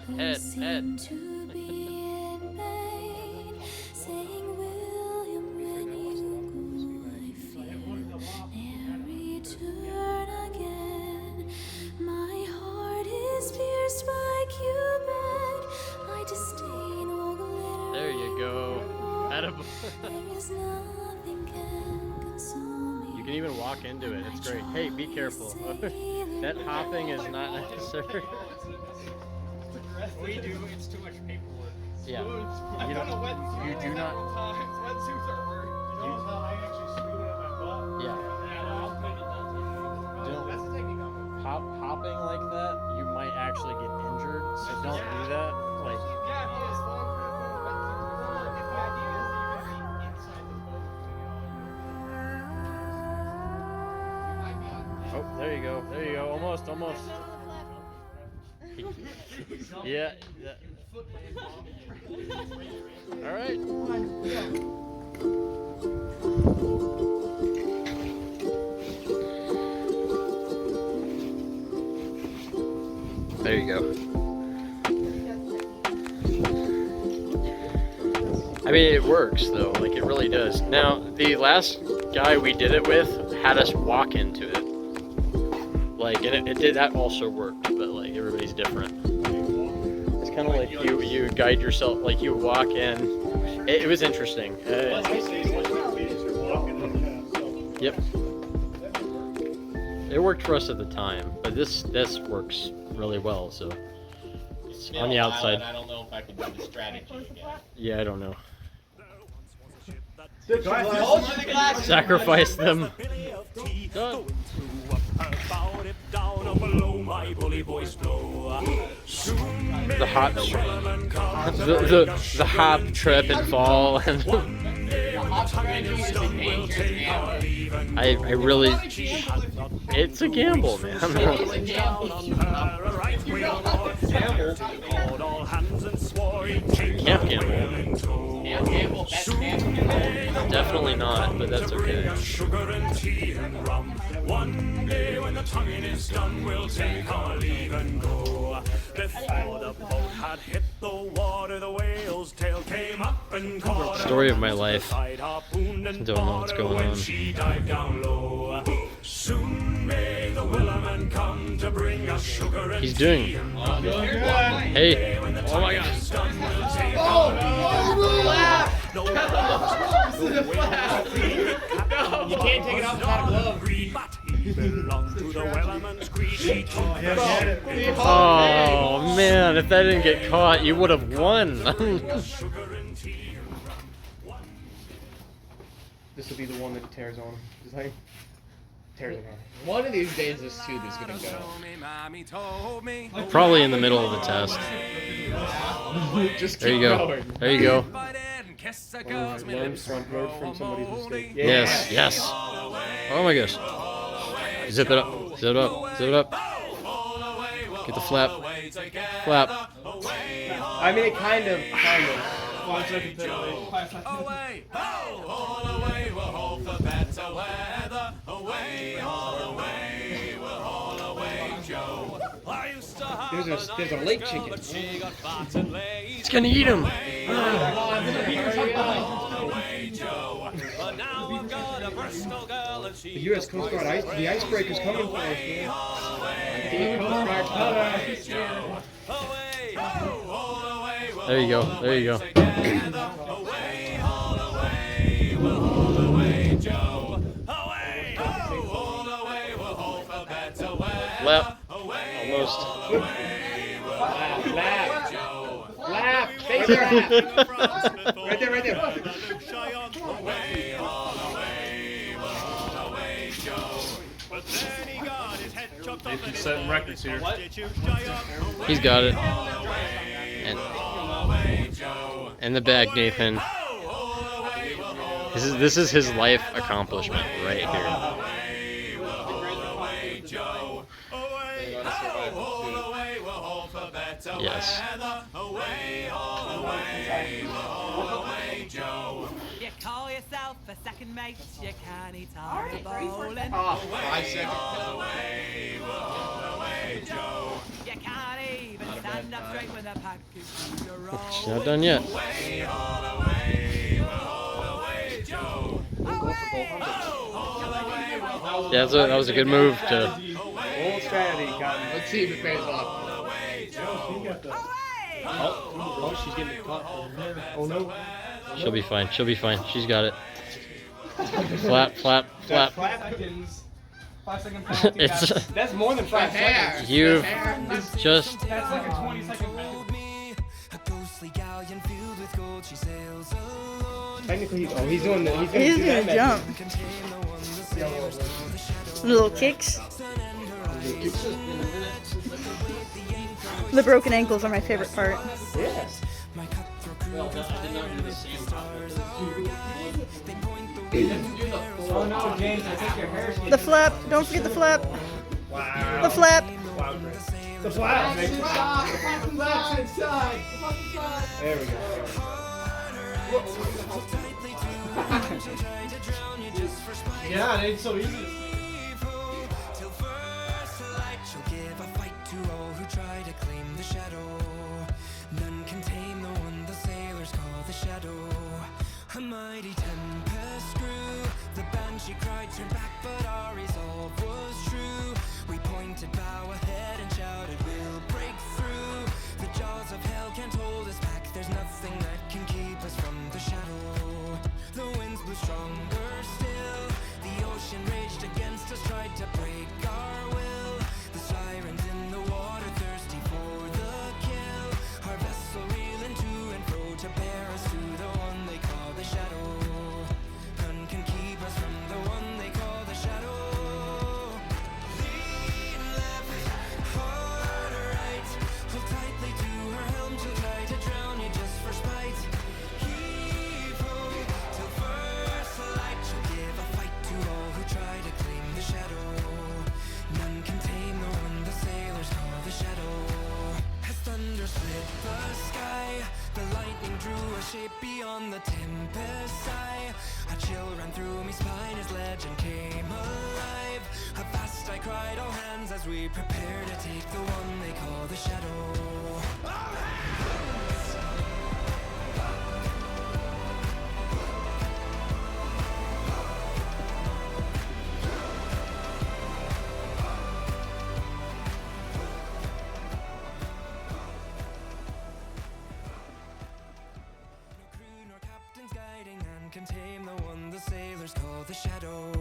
Head, head. There you go. You can even walk into it. It's great. Hey, be careful. That hopping is not necessary. We do. It's too much paperwork. Yeah. I don't know what. You do not. Wetsuits are work. You know how I actually screwed it at my butt? Yeah. That's a technique. Hopping like that, you might actually get injured. So don't do that. Like. Yeah, as long as if the idea is that you're going to be inside the boat. You might be on. Oh, there you go. There you go. Almost, almost. Yeah. All right. There you go. I mean, it works though. Like it really does. Now, the last guy we did it with had us walk into it. Like, and it did, that also worked, but like everybody's different. It's kind of like you guide yourself, like you walk in. It was interesting. Yep. It worked for us at the time, but this works really well. So it's on the outside. I don't know if I can do the strategy again. Yeah, I don't know. Sacrifice them. Done. The hop, the hop, trip, and fall, and I really, it's a gamble, man. Can't gamble. Definitely not, but that's okay. Sugar and tea and rum. One day when the tonguing is done, we'll take our leave and go. Before the boat had hit the water, the whale's tail came up and caught her. Story of my life. Don't know what's going on. She dived down low. Soon may the Wellerman come to bring us sugar and He's doing. tea and rum. Hey! Oh my God! You can't take it off without a glove. Oh man! If that didn't get caught, you would have won. This will be the one that tears on. Tears it on. One of these days, this tube is gonna go. Probably in the middle of the test. Just There you keep go. going. There you go. Learn front road from somebody's mistake. Yes, yes. Oh my gosh. Zip it up. Zip it up. Zip it up. Get the flap. Flap. I mean, it kind of. There's a lake chicken. It's gonna eat him. The U.S. Coast Guard the icebreaker's coming for us, man. There you go. There you go. Lap. Almost. Laugh. Face your ass. Right there, right there. Nathan's setting records here. He's got it. And the bag, Nathan. This is his life accomplishment right here. Yes. You call yourself a second mate, you can't eat all the bowling. Oh, 5 seconds. You can't even stand up straight when the pack is through your road. She's not done yet. Yeah, that was a good move to. Old strategy, Cotton. Let's see if it pays off. Oh, she's getting caught. Oh no. She'll be fine. She'll be fine. She's got it. Flap, flap, flap. 5 seconds. 5 second penalty. It's That's more than 5 Hair. seconds. you've Hair. just That's like a 20-second penalty. Technically, oh, he's doing He's do gonna that jump. Little kicks. The broken ankles are my favorite part. Yeah. Oh no, James, I think your hair's getting... The flap. Don't forget the flap. Wow. The flap. Wow, Chris. The flap. Makes it There we go. Yeah, it's so easy. A mighty tempest grew. The banshee cried, "Turn back!" But our resolve was true. We pointed bow ahead and shouted, "We'll break through." The jaws of hell can't hold us back. There's nothing that can keep us from the shadow. The winds blew stronger still. The ocean raged against us, tried to break our will. The sirens in the water, thirsty for the kill. Our vessel reeling to and fro to bear us to the one they call the shadow. None can keep us from the one they call the shadow. Lean left, hard right. Hold tightly to her helm, she'll try to drown you just for spite. Heave ho, till first light. She'll give a fight to all who try to claim the shadow. None can tame the one the sailors call the shadow. As thunder split the sky, the lightning drew a shape beyond the tempest sigh. A chill ran through me spine as legend came alive. Avast I cried, all hands, as we prepare to take the one they call the shadow. Can tame the one the sailors call the shadow.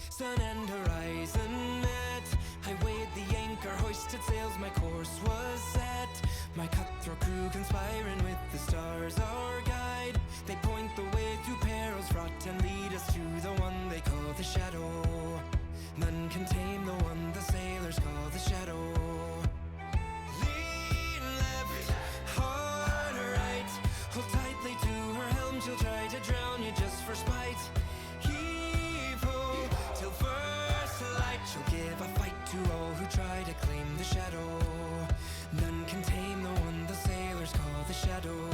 Sun and horizon met. I weighed the anchor, hoisted sails, my course was set. My cutthroat crew conspiring with the stars, our guide. They point the way through perils fraught and lead us to the one they call the shadow. None can tame the one the sailors call the shadow. Lean left, hard right. Hold tightly to her helm, she'll try to drown you just for spite. Heave ho, till first light. She'll give a fight to all who try to claim the shadow. None can tame the one the sailors call the shadow.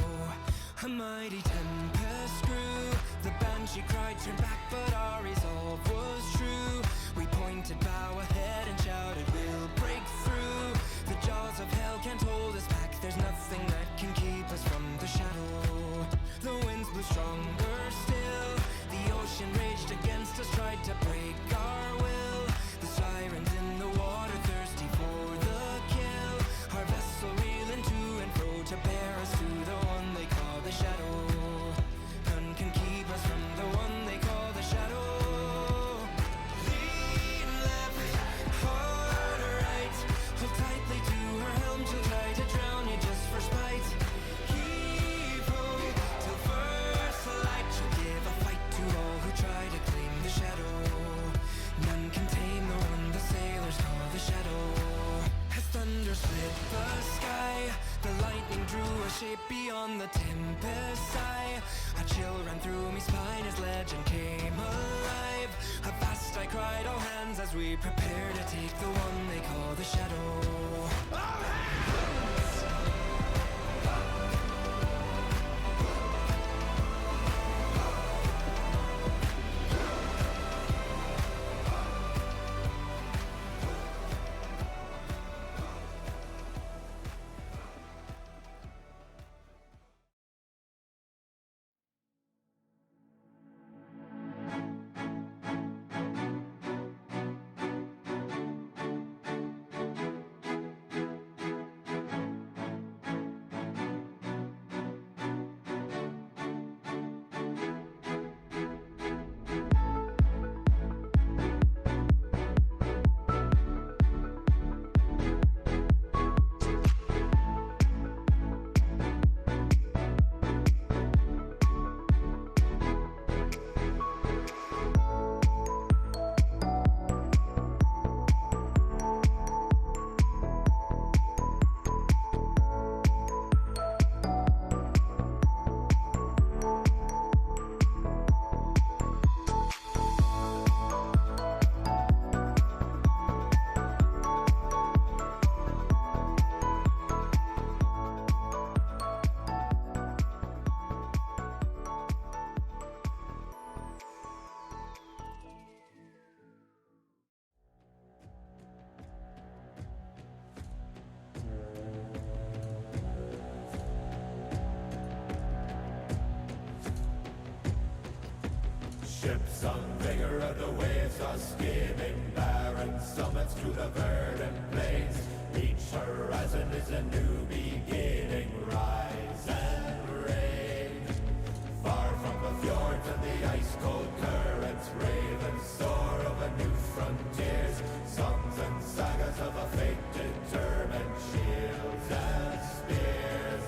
A mighty tempest grew. The banshee cried, "Turn back!" But our resolve was true. We pointed bow ahead and shouted, "We'll break through." The jaws of hell can't hold us back. There's nothing that can keep us from the shadow. The winds blew stronger still. The ocean raged against us, tried to break our will. The sirens in the water, thirsty for the kill. Our vessel reeling to and fro to bear us to the one they call the shadow. None can keep us from the one they call the shadow. Lean left, hard right. Hold tightly to her helm, she'll try to drown you just for spite. Heave ho, till first light. She'll give a fight to all who try to claim the shadow. None can tame the one the sailors call the shadow. As thunder split the sky, the lightning drew a shape beyond the tempest sigh. A chill ran through me spine as legend came alive. Avast I cried, all hands, as we prepare to take the one they call the shadow. Ships on vigor of the waves are skimming barren summits through the verdant plains. Each horizon is a new beginning. Rise and reign. Far from the fjords and the ice-cold currents, ravens soar over new frontiers. Songs and sagas of a fate determined, shields and spears.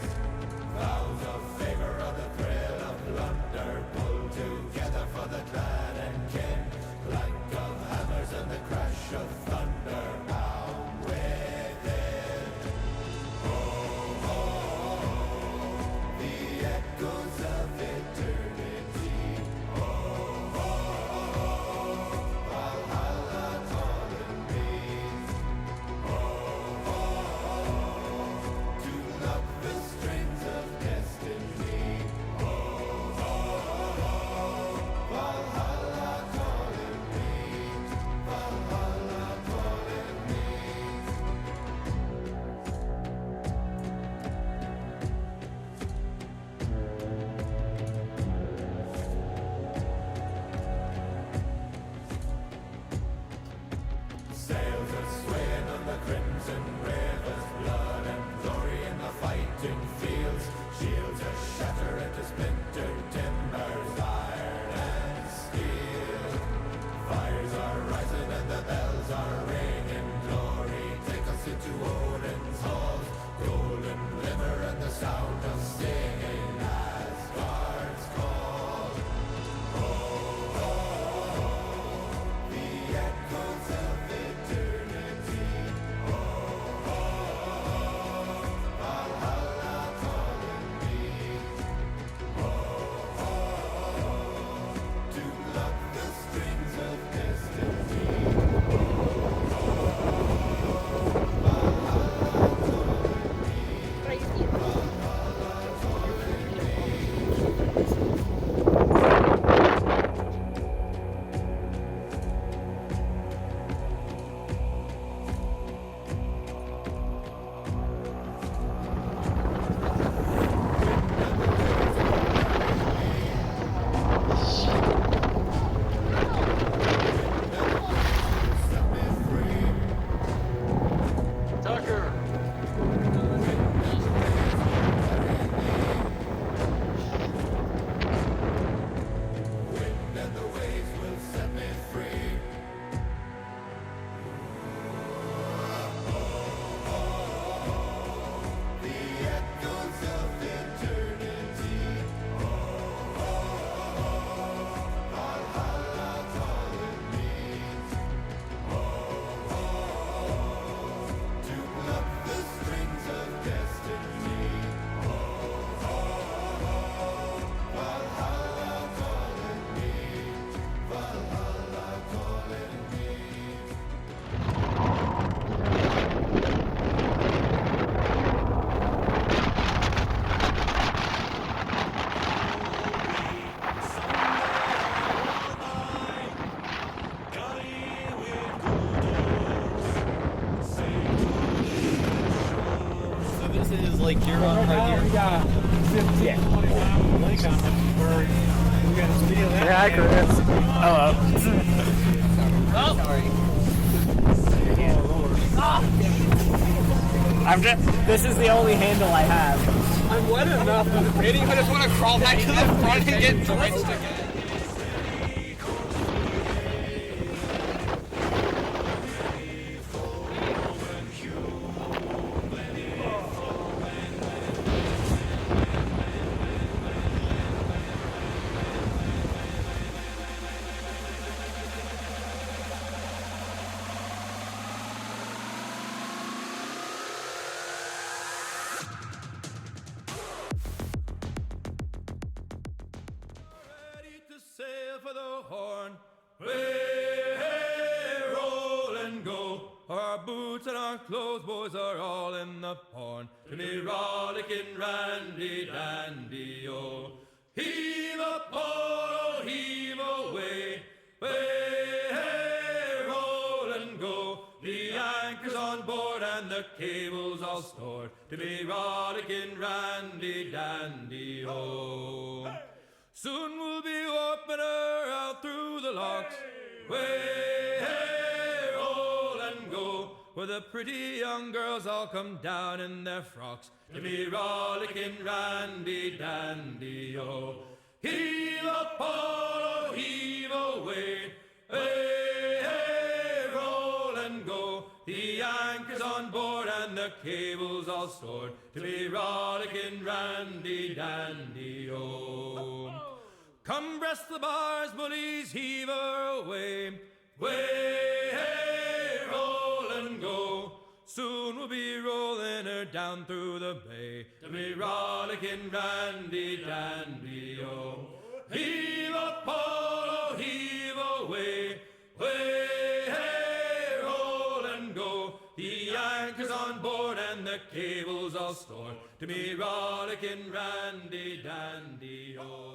Vows of favor of the thrill of plunder, pulled together for the clan and kin. Clank of hammers and the crash of thunder, bound within. Oh, oh, oh, the echoes of eternity. Oh, oh, oh, Valhalla calling me. Oh, oh, oh, to love the strings of destiny. Oh, oh, oh, Valhalla calling me. Valhalla calling me. Sails are swaying on the crimson rivers, blood and glory in the fighting fields. Shields are shattered into splintered timbers, iron and steel. Fires are rising and the bells are ringing. Glory, take us into Odin's halls. Golden glimmer and the sound of singing as guards call. Oh, oh, oh, the echoes of eternity. Oh, oh, oh, Valhalla calling me. Oh, oh, oh, to love the strings of destiny. Oh, oh, oh, Valhalla calling me. Tucker! Wind and the waves will set me free. The echoes of eternity. Oh, oh, oh, Valhalla calling me. Oh, oh, oh, to pluck the strings of destiny. Oh, oh, oh, Valhalla calling me. Valhalla calling me. So this is like you're on right here. got 15, 25 link on it. We got a video that. Yeah, Chris. This is the only handle I have. I'm wet enough. Maybe I just want to crawl back to the front and get drenched again. Ready to sail for the horn. Hey, hey, roll and go. Our boots and our clothes, boys, are all in the horn. To be rollicking randy dandy, oh. Heave a port, oh, heave away. Hey, hey, roll and go. The anchor's on board and the cable's all stored. To be rollicking randy dandy, oh. Soon we'll be opening her out through the locks. Way, hey, roll and go, where the pretty young girls all come down in their frocks to be rollicking randy dandy, oh. Heave a polo, heave away, hey, hey, roll and go. The anchor's on board and the cable's all stored to be rollicking randy dandy, oh. Come breast the bars, bullies, heave her away. Way, hey, roll and go. Soon we'll be rolling her down through the bay to be rollicking randy dandy, oh. Heave a polo, heave away. Way, hey, roll and go. The anchor's on board and the cable's all stored to be rollicking randy dandy, oh.